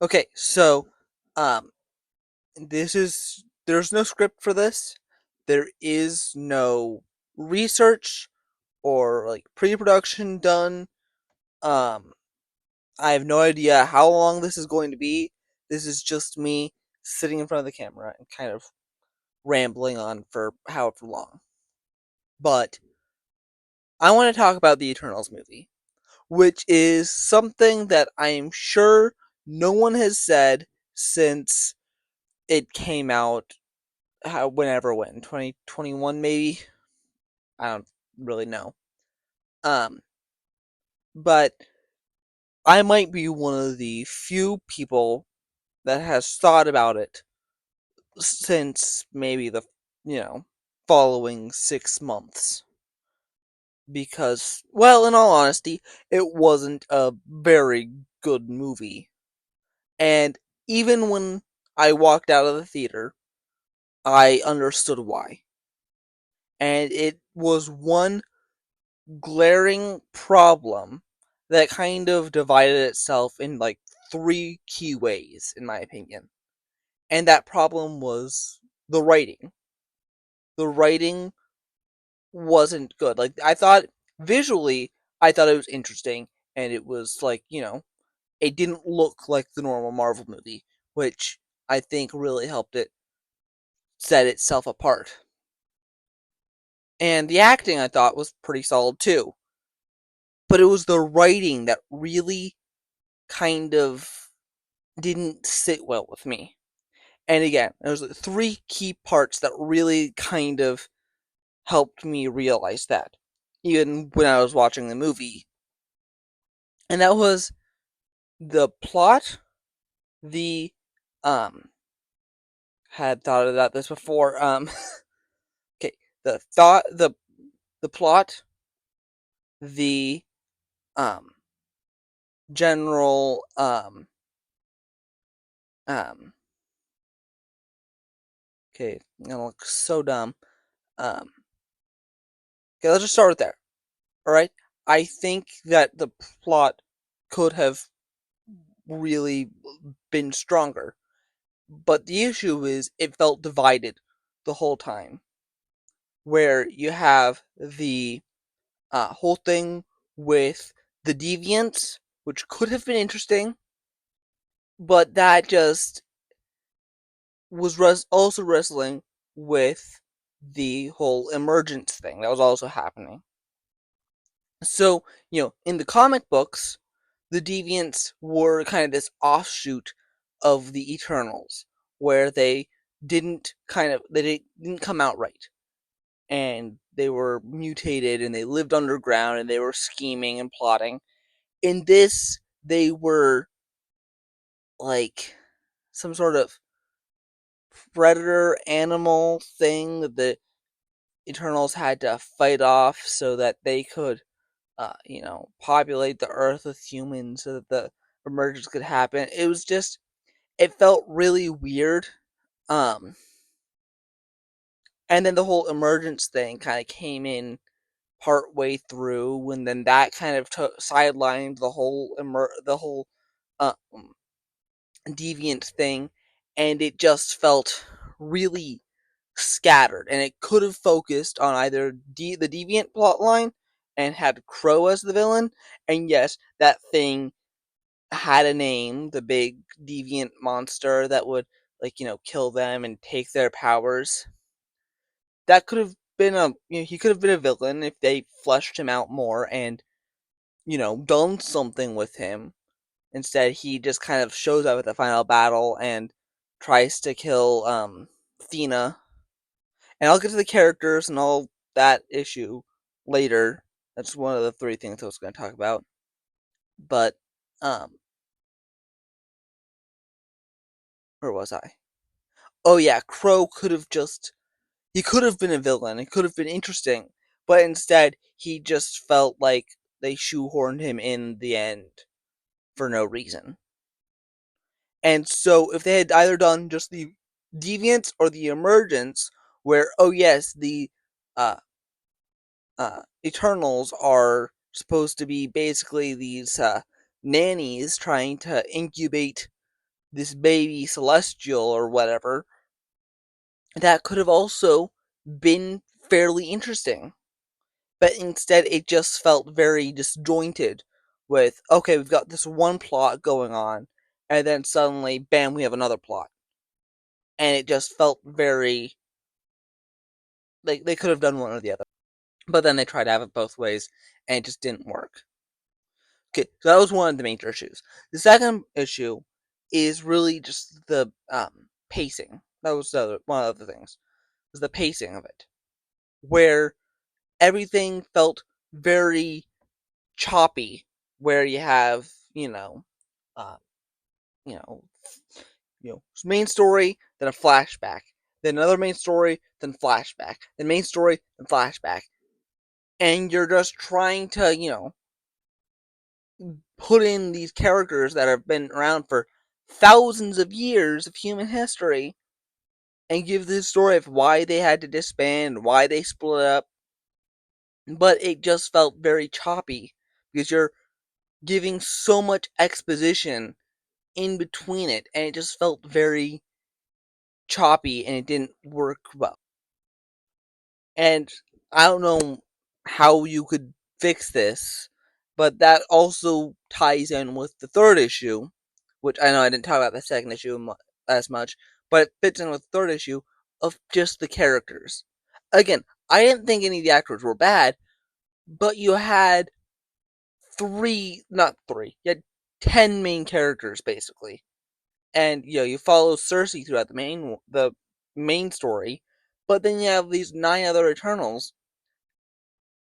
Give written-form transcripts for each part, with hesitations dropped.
Okay, so um there's no script for this. There is no research or like pre-production done. Um I have no idea how long this is going to be. This is just me sitting in front of the camera and kind of rambling on for however long. But I want to talk about the Eternals movie, which is something that I am sure no one has said since it came out, when 2021 maybe. I don't really know. Um, but I might be one of the few people that has thought about it since maybe the you know following 6 months, because, well, in all honesty, it wasn't a very good movie. And even when I walked out of the theater, I understood why. And it was one glaring problem that kind of divided itself in like three key ways, in my opinion. And that problem was the writing. The writing wasn't good. Like, I thought visually, I thought it was interesting, and it was like, it didn't look like the normal Marvel movie, which I think really helped it set itself apart. And the acting I thought was pretty solid too. But it was the writing that really kind of didn't sit well with me. And again, there's three key parts that really kind of helped me realize that, even when I was watching the movie. And that was the plot, the um had thought about this before. Okay, the plot, the um general um okay, I'm gonna look so dumb. Um okay, let's just start with there. Alright? I think that the plot could have really been stronger. But the issue is it felt divided the whole time. Where you have the whole thing with the deviants, which could have been interesting, but that just was also wrestling with the whole emergence thing that was also happening. So, in the comic books, the deviants were kind of this offshoot of the Eternals, where they didn't come out right, and they were mutated and they lived underground and they were scheming and plotting. In this, they were like some sort of predator animal thing that the Eternals had to fight off so that they could, populate the Earth with humans so that the emergence could happen. It felt really weird. Um, and then the whole emergence thing kind of came in part way through, and then that kind of sidelined the whole uh, deviant thing, and it just felt really scattered. And it could have focused on either the deviant plotline and had Crow as the villain, and yes, that thing had a name, the big deviant monster that would, kill them and take their powers. That could have been he could have been a villain if they fleshed him out more and, done something with him. Instead, he just kind of shows up at the final battle and tries to kill Thena. And I'll get to the characters and all that issue later. That's one of the three things I was going to talk about. But um, where was I? Oh yeah, Crow could have just he could have been a villain. It could have been interesting, but instead he just felt like they shoehorned him in the end for no reason. And so if they had either done just the deviance or the emergence, where, oh yes, the uh, Eternals are supposed to be basically these nannies trying to incubate this baby celestial or whatever, that could have also been fairly interesting. But instead, it just felt very disjointed with, okay, we've got this one plot going on, and then suddenly, bam, we have another plot. And it just felt very, like, they could have done one or the other. But then they tried to have it both ways, and it just didn't work. Okay, so that was one of the major issues. The second issue is really just the pacing. That was one of the things. Was the pacing of it, where everything felt very choppy. Where you have, uh, you know, main story, then a flashback, then another main story, then flashback, then main story, then flashback, and you're just trying to, put in these characters that have been around for thousands of years of human history and give the story of why they had to disband, why they split up. But it just felt very choppy because you're giving so much exposition in between it, and it just felt very choppy and it didn't work well. And I don't know how you could fix this, but that also ties in with the third issue, which I know I didn't talk about the second issue as much, but it fits in with the third issue of just the characters. Again, I didn't think any of the actors were bad, but you had not three, you had 10 main characters basically. And you follow Cersei throughout the main story, but then you have these 9 other Eternals,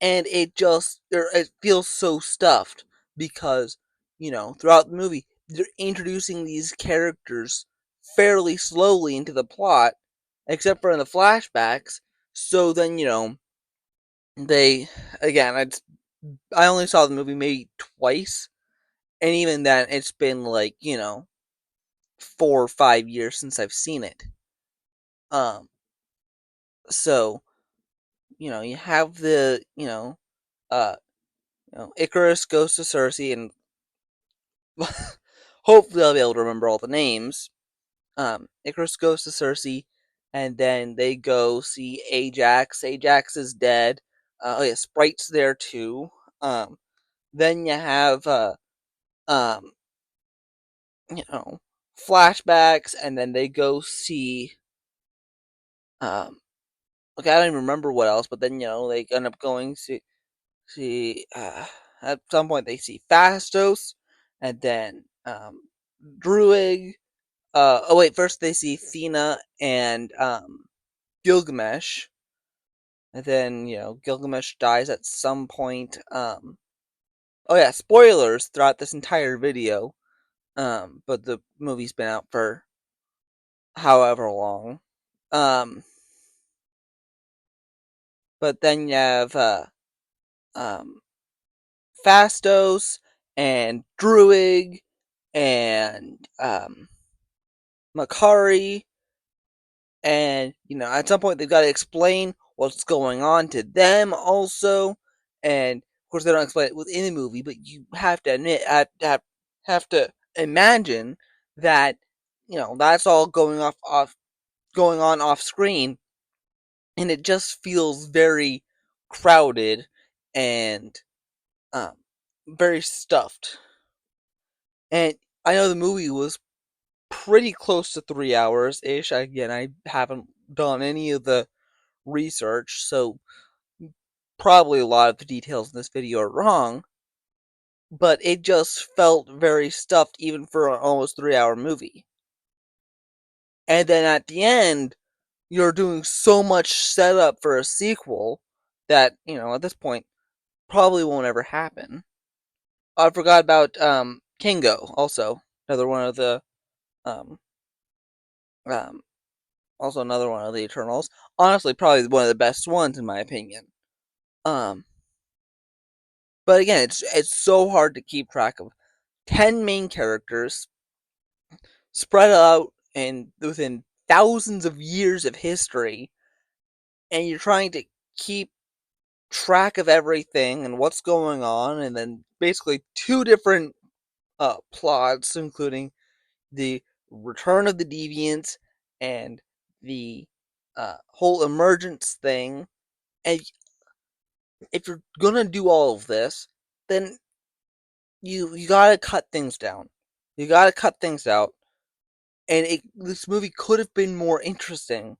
and it feels so stuffed because throughout the movie they're introducing these characters fairly slowly into the plot, except for in the flashbacks. So then they again I only saw the movie maybe twice, and even then it's been like 4 or 5 years since I've seen it. um so you have the uh Icarus goes to Cersei, and hopefully I'll be able to remember all the names. Icarus goes to Cersei, and then they go see Ajax. Ajax is dead. Oh yeah, Sprite's there too. Um, then you have um, you know, flashbacks, and then they go see okay, I don't even remember what else, but then they end up going to see at some point they see Fastos, and then Druig. Oh wait, first they see Thena and Gilgamesh, and then Gilgamesh dies at some point. Oh yeah, spoilers throughout this entire video. But the movie's been out for however long. Um, but then you have um Fastos and Druig and Makari, and at some point they've got to explain what's going on to them also. And of course they don't explain it within the movie, but you have to admit, have to imagine that that's all going on off screen, and it just feels very crowded and um, very stuffed. And I know the movie was pretty close to 3 hours ish. Again, I haven't done any of the research, so probably a lot of the details in this video are wrong, but it just felt very stuffed even for an almost 3 hour movie. And then at the end, you're doing so much setup for a sequel that, at this point, probably won't ever happen. I forgot about Kingo, also. Another one of the um um also another one of the Eternals. Honestly, probably one of the best ones in my opinion. Um but again, it's so hard to keep track of 10 main characters spread out and within thousands of years of history, and you're trying to keep track of everything and what's going on, and then basically two different plots, including the Return of the Deviants and the whole emergence thing. And if you're gonna do all of this, then you gotta cut things down. You gotta cut things out. And this movie could have been more interesting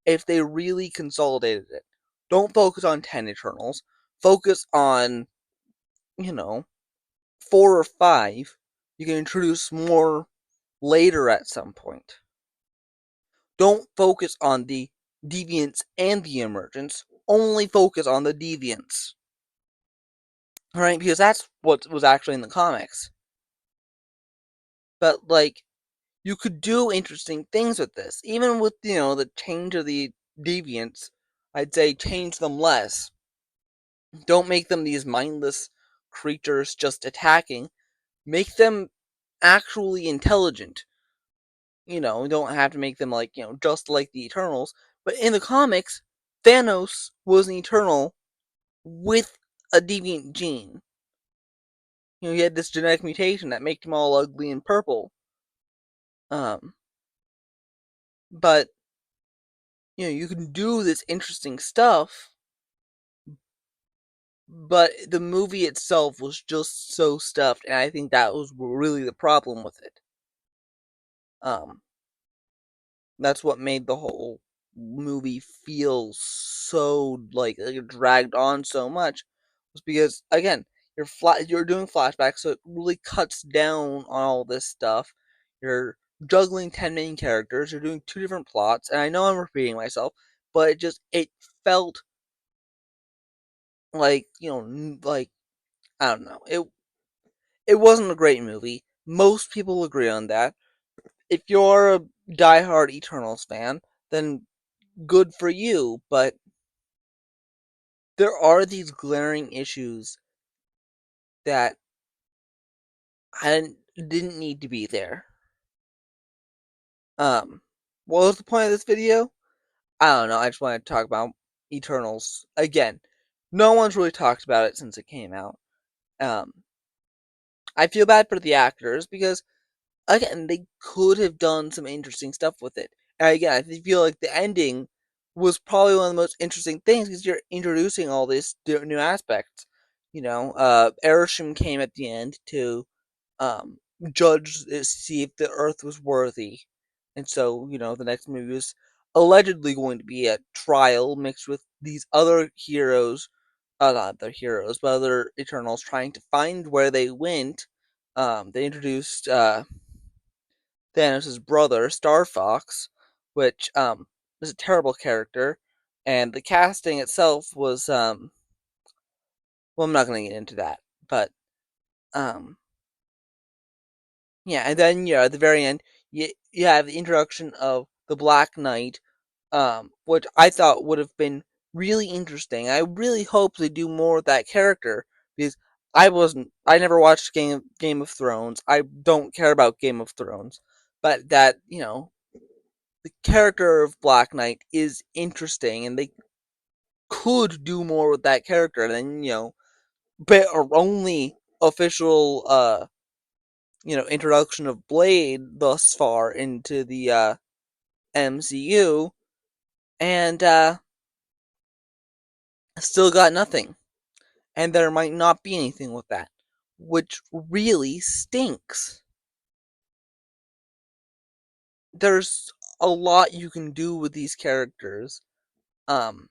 if they really consolidated it. Don't focus on 10 Eternals. Focus on, you know, 4 or 5. You can introduce more later at some point. Don't focus on the deviants and the emergence. Only focus on the deviants. Alright, because that's what was actually in the comics. But, like, you could do interesting things with this. Even with, the change of the deviants, I'd say change them less. Don't make them these mindless creatures just attacking. Make them actually intelligent. Don't have to make them like, just like the Eternals. But in the comics, Thanos was an Eternal with a deviant gene. He had this genetic mutation that made him all ugly and purple. Um, but you can do this interesting stuff, but the movie itself was just so stuffed, and I think that was really the problem with it. Um, that's what made the whole movie feel so like it dragged on so much, was because again you're doing flashbacks, so it really cuts down on all this stuff. You're juggling 10 main characters. You're doing 2 different plots, and I know I'm repeating myself, but it felt like like I don't know. It wasn't a great movie. Most people agree on that. If you're a diehard Eternals fan, then good for you, but there are these glaring issues that I didn't need to be there. Um, what was the point of this video? I don't know. I just want to talk about Eternals again. No one's really talked about it since it came out. Um, I feel bad for the actors because again, they could have done some interesting stuff with it. And again, I feel like the ending was probably one of the most interesting things because you're introducing all these new aspects. Arishem came at the end to um, judge see if the Earth was worthy, and so the next movie was allegedly going to be a trial mixed with these other heroes, not other heroes, but other Eternals trying to find where they went. They introduced Thanos' brother, Star Fox, which is a terrible character, and the casting itself was well, I'm not going to get into that, but um yeah, and then at the very end, you have the introduction of the Black Knight, which I thought would have been really interesting. I really hope they do more with that character because I never watched Game of Thrones. I don't care about Game of Thrones, but that the character of Black Knight is interesting, and they could do more with that character than but our only official introduction of Blade thus far into the MCU, and still got nothing. And there might not be anything with that, which really stinks. There's a lot you can do with these characters, um,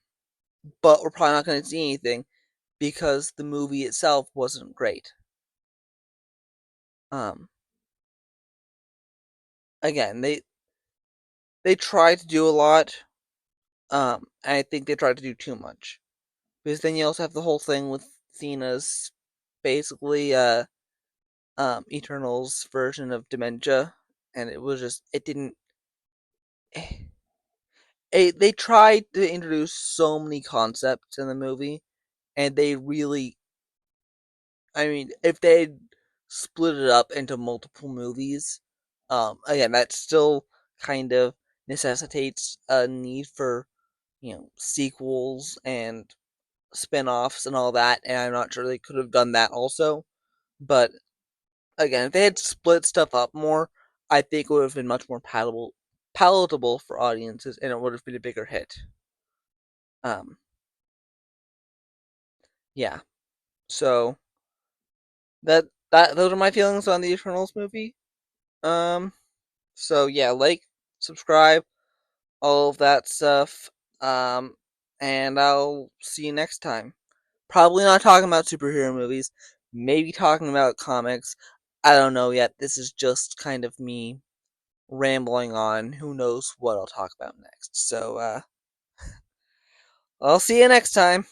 but we're probably not going to see anything because the movie itself wasn't great. Um, Again, they tried to do a lot. And I think they tried to do too much. Because then you also have the whole thing with Cena's basically Eternal's version of dementia, and it was just it didn't. They tried to introduce so many concepts in the movie, and they really. I mean, if they split it up into multiple movies, again, that still kind of necessitates a need for sequels and spin-offs and all that, and I'm not sure they could have done that also. But again, if they had split stuff up more, I think it would have been much more palatable for audiences, and it would have been a bigger hit. Um, yeah. So that those are my feelings on the Eternals movie. Um, so yeah, like, subscribe, all of that stuff. Um, and I'll see you next time. Probably not talking about superhero movies. Maybe talking about comics. I don't know yet. This is just kind of me rambling on. Who knows what I'll talk about next. So, I'll see you next time.